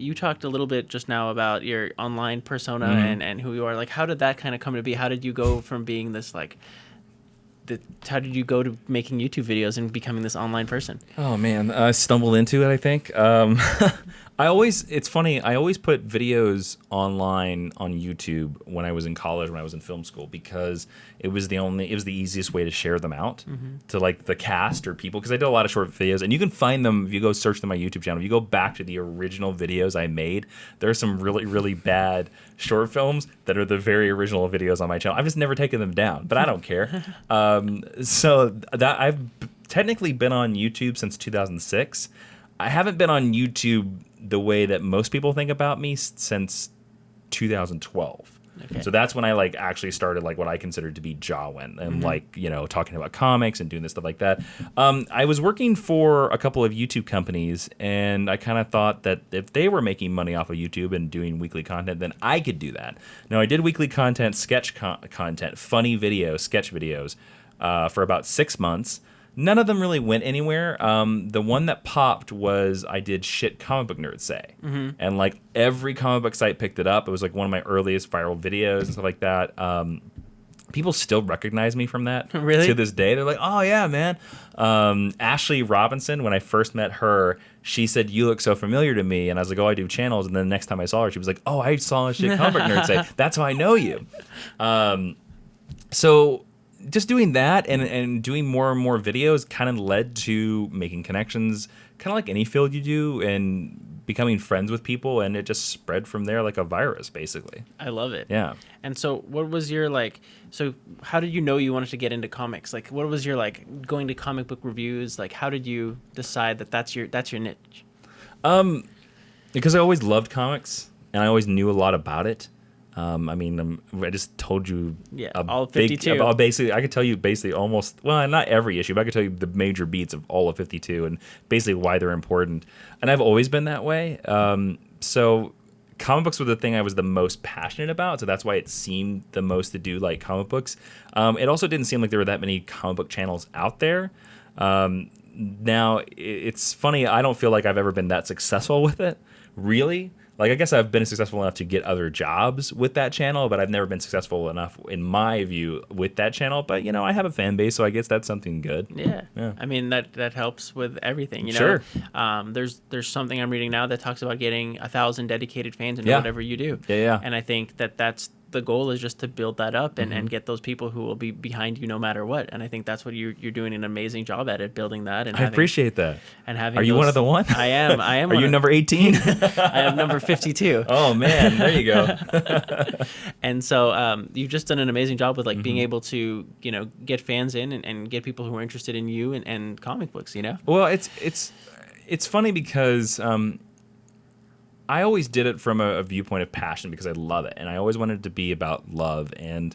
you talked a little bit just now about your online persona and who you are. Like, how did that kind of come to be? How did you go from being this like how did you go to making YouTube videos and becoming this online person? Oh man, I stumbled into it, I think. It's funny, I always put videos online on YouTube when I was in college, when I was in film school, because it was the easiest way to share them out to like the cast or people, because I did a lot of short videos, and you can find them if you go search them on my YouTube channel. If you go back to the original videos I made, there are some really, really bad short films that are the very original videos on my channel. I've just never taken them down, but I don't care. So that I've technically been on YouTube since 2006. I haven't been on YouTube the way that most people think about me since 2012. Okay. So that's when I like actually started like what I considered to be Jawin and like, you know, talking about comics and doing this stuff like that. I was working for a couple of YouTube companies, and I kind of thought that if they were making money off of YouTube and doing weekly content, then I could do that. Now, I did weekly content, sketch content, funny videos, sketch videos for about 6 months. None of them really went anywhere. The one that popped was I did Shit Comic Book Nerds Say. And like every comic book site picked it up. It was like one of my earliest viral videos and stuff like that. People still recognize me from that. Really? To this day. They're like, oh yeah, man. Ashley Robinson, when I first met her, she said, you look so familiar to me. And I was like, oh, I do channels. And then the next time I saw her, she was like, oh, I saw Shit Comic Book Nerds Say. That's how I know you. So just doing that and doing more and more videos kind of led to making connections, kind of like any field you do, and becoming friends with people, and it just spread from there like a virus, basically. I love it. Yeah. And so what was your like, so how did you know you wanted to get into comics? Like, what was your like going to comic book reviews? Like, how did you decide that that's your niche? Because I always loved comics and I always knew a lot about it. I mean, I just told you all 52. Basically, I could tell you basically almost, well, not every issue, but I could tell you the major beats of all of 52 and basically why they're important. And I've always been that way. So comic books were the thing I was the most passionate about. So that's why it seemed the most to do like comic books. It also didn't seem like there were that many comic book channels out there. Now, it's funny. I don't feel like I've ever been that successful with it, really. Like, I guess I've been successful enough to get other jobs with that channel, but I've never been successful enough, in my view, with that channel. But, you know, I have a fan base, so I guess that's something good. Yeah. I mean, that helps with everything, you know? Sure. There's something I'm reading now that talks about getting 1,000 dedicated fans in whatever you do. Yeah. And I think that's the goal, is just to build that up and get those people who will be behind you no matter what. And I think that's what you're doing an amazing job at it, building that. And I appreciate that. And having Are you one of the one? I am. Are you number 18? I am number 52. Oh man, there you go. And so you've just done an amazing job with like being able to, you know, get fans in and get people who are interested in you and comic books, you know? Well, it's funny because I always did it from a viewpoint of passion because I love it, and I always wanted it to be about love. And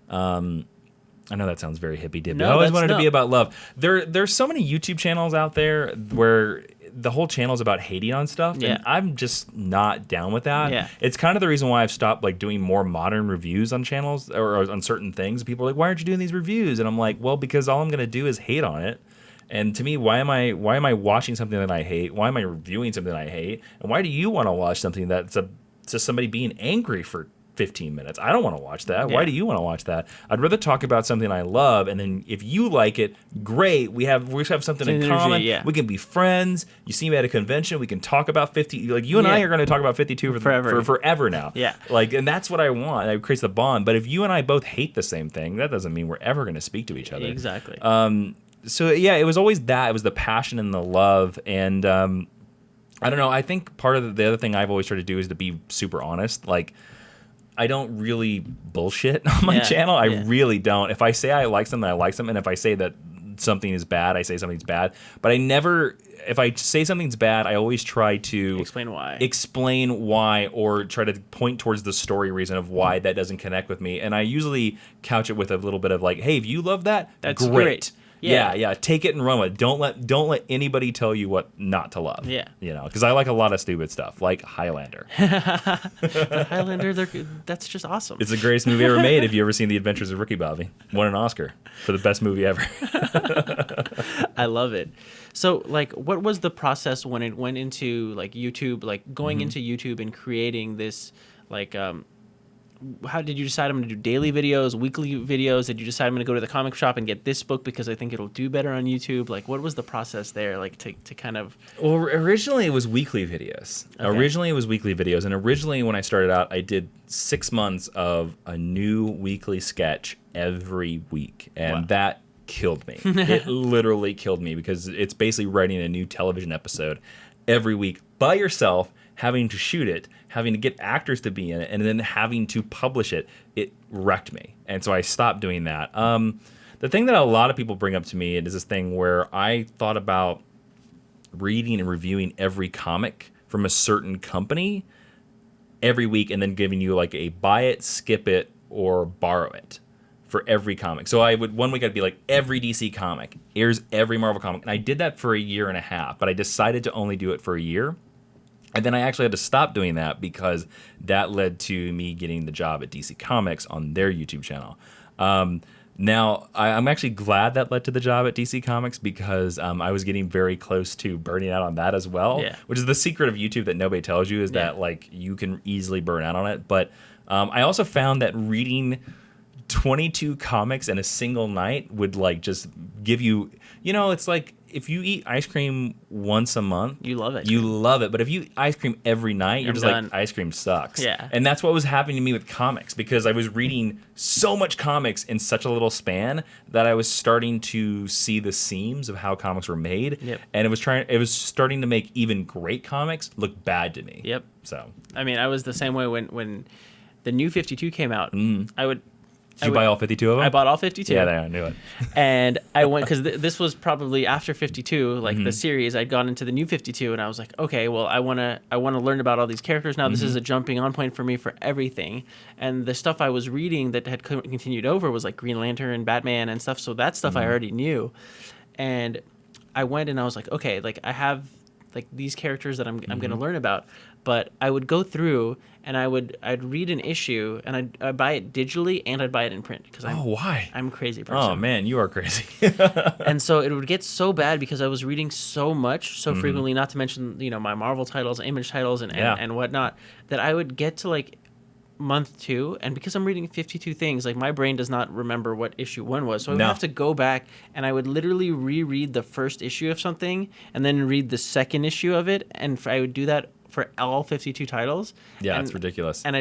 I know that sounds very hippy-dippy. No, I always wanted to be about love. There's so many YouTube channels out there where the whole channel is about hating on stuff, and I'm just not down with that. Yeah. It's kind of the reason why I've stopped like doing more modern reviews on channels or on certain things. People are like, "Why aren't you doing these reviews?" And I'm like, "Well, because all I'm going to do is hate on it." And to me, why am I watching something that I hate? Why am I reviewing something I hate? And why do you want to watch something that's just somebody being angry for 15 minutes? I don't want to watch that. Yeah. Why do you want to watch that? I'd rather talk about something I love, and then if you like it, great. We have something in common. Yeah. We can be friends. You see me at a convention. We can talk about 50. Like you and I are going to talk about 52 for forever now. Yeah. Like, and that's what I want. It creates the bond. But if you and I both hate the same thing, that doesn't mean we're ever going to speak to each other. Exactly. So yeah, it was always that. It was the passion and the love, and I don't know. I think part of the other thing I've always tried to do is to be super honest. Like, I don't really bullshit on my channel. I really don't. If I say I like something, I like something. And if I say that something is bad, I say something's bad. But I never. If I say something's bad, I always try to explain why, or try to point towards the story reason of why that doesn't connect with me. And I usually couch it with a little bit of like, hey, if you love that, that's great. Yeah. Take it and run with it. Don't let anybody tell you what not to love. Yeah. You know, because I like a lot of stupid stuff, like Highlander. The Highlander, that's just awesome. It's the greatest movie ever made. Have you ever seen The Adventures of Ricky Bobby? Won an Oscar for the best movie ever. I love it. So, like, what was the process when it went into, like, YouTube, like, going into YouTube and creating this, like, how did you decide I'm going to do daily videos, weekly videos? Did you decide I'm going to go to the comic shop and get this book because I think it'll do better on YouTube? Like, what was the process there, like, to kind of... Well, originally it was weekly videos. Okay. And originally when I started out, I did 6 months of a new weekly sketch every week, and that killed me. It literally killed me because it's basically writing a new television episode every week by yourself, having to shoot it, having to get actors to be in it, and then having to publish it. It wrecked me. And so I stopped doing that. The thing that a lot of people bring up to me is this thing where I thought about reading and reviewing every comic from a certain company every week and then giving you like a buy it, skip it, or borrow it for every comic. So one week I'd be like, every DC comic, here's every Marvel comic. And I did that for a year and a half, but I decided to only do it for a year. And then I actually had to stop doing that because that led to me getting the job at DC Comics on their YouTube channel. Now, I'm actually glad that led to the job at DC Comics because I was getting very close to burning out on that as well, which is the secret of YouTube that nobody tells you is that like you can easily burn out on it. But I also found that reading 22 comics in a single night would like just give you, you know, it's like if you eat ice cream once a month, you love it. You love it. But if you eat ice cream every night, you're just done. Like, ice cream sucks. Yeah. And that's what was happening to me with comics because I was reading so much comics in such a little span that I was starting to see the seams of how comics were made. Yep. And it was starting to make even great comics look bad to me. Yep. So I mean, I was the same way when the new 52 came out. Did you buy all 52 of them? I bought all 52. Yeah, I knew it. And I went, because this was probably after 52, like the series, I'd gone into the new 52, and I was like, okay, well, I want to learn about all these characters now. This is a jumping on point for me for everything. And the stuff I was reading that had continued over was like Green Lantern and Batman and stuff. So that stuff I already knew. And I went and I was like, okay, like I have like these characters that I'm going to learn about. But I would go through and I'd read an issue and I'd buy it digitally and I'd buy it in print because why? I'm a crazy person. Oh man, you are crazy. And so it would get so bad because I was reading so much, so frequently, not to mention, you know, my Marvel titles, Image titles and whatnot, that I would get to like month 2, and because I'm reading 52 things, like my brain does not remember what issue 1 was, so I would have to go back and I would literally reread the first issue of something and then read the second issue of it, and I would do that for all 52 titles. Yeah, it's ridiculous. And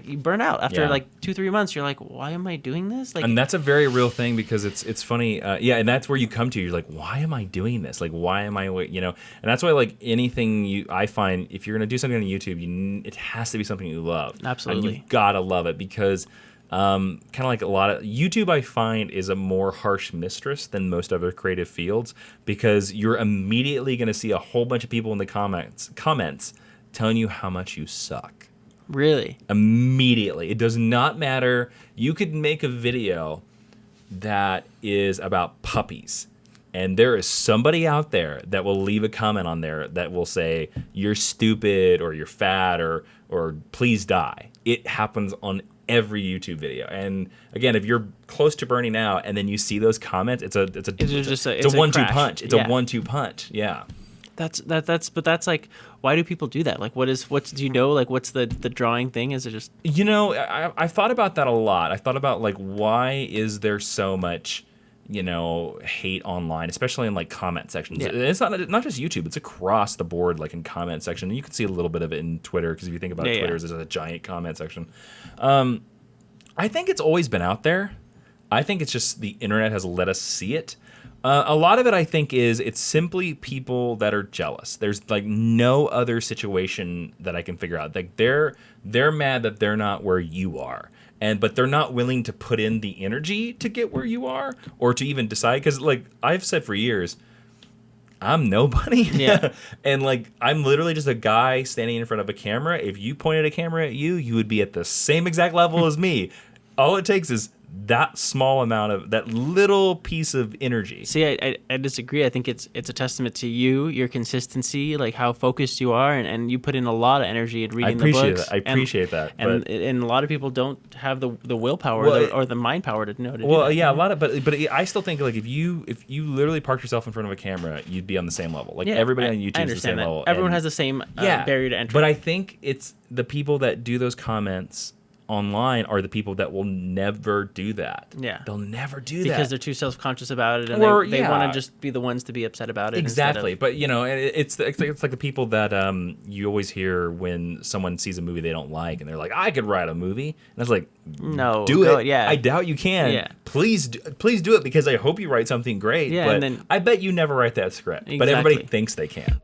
you burn out after like 2-3 months. You're like, why am I doing this? Like, and that's a very real thing because it's funny. And that's where you come to. You're like, why am I doing this? Like, why am I, you know? And that's why like anything I find, if you're gonna do something on YouTube, it has to be something you love. Absolutely. And you've gotta love it because kind of like a lot of YouTube, I find is a more harsh mistress than most other creative fields because you're immediately going to see a whole bunch of people in the comments telling you how much you suck. Really? Immediately. It does not matter. You could make a video that is about puppies, and there is somebody out there that will leave a comment on there that will say you're stupid or you're fat or please die. It happens on every YouTube video. And again, if you're close to burning out and then you see those comments, it's a 1-2 punch. It's a 1-2 punch. Yeah. That's like, why do people do that? Like, do you know, like, what's the drawing thing? Is it just, you know, I thought about that a lot. I thought about like, why is there so much, you know, hate online, especially in like comment sections? Yeah. It's not just YouTube, it's across the board, like in comment section. And you can see a little bit of it in Twitter, because if you think about Twitter as a giant comment section. I think it's always been out there. I think it's just the internet has let us see it. A lot of it, I think, it's simply people that are jealous. There's like no other situation that I can figure out. Like they're mad that they're not where you are, but they're not willing to put in the energy to get where you are or to even decide. Because like I've said for years, I'm nobody. Yeah. And like I'm literally just a guy standing in front of a camera. If you pointed a camera at you, you would be at the same exact level as me. All it takes is that small amount of that little piece of energy. See, I disagree. I think it's a testament to you, your consistency, like how focused you are, and you put in a lot of energy in reading the books. I appreciate that. And a lot of people don't have the willpower or the mind power to know to do that. Yeah, a lot of but I still think like if you literally parked yourself in front of a camera, you'd be on the same level. Like everybody on YouTube is the same level. Everyone has the same barrier to entry. But I think it's the people that do those comments online are the people that will never do that. Yeah. They'll never do that. Because they're too self-conscious about it, and they want to just be the ones to be upset about it. Exactly. But, you know, it's like the people that you always hear when someone sees a movie they don't like, and they're like, I could write a movie. And it's like, no, do it. Yeah. I doubt you can. Yeah. Please do it, because I hope you write something great. Yeah, but and then, I bet you never write that script. Exactly. But everybody thinks they can.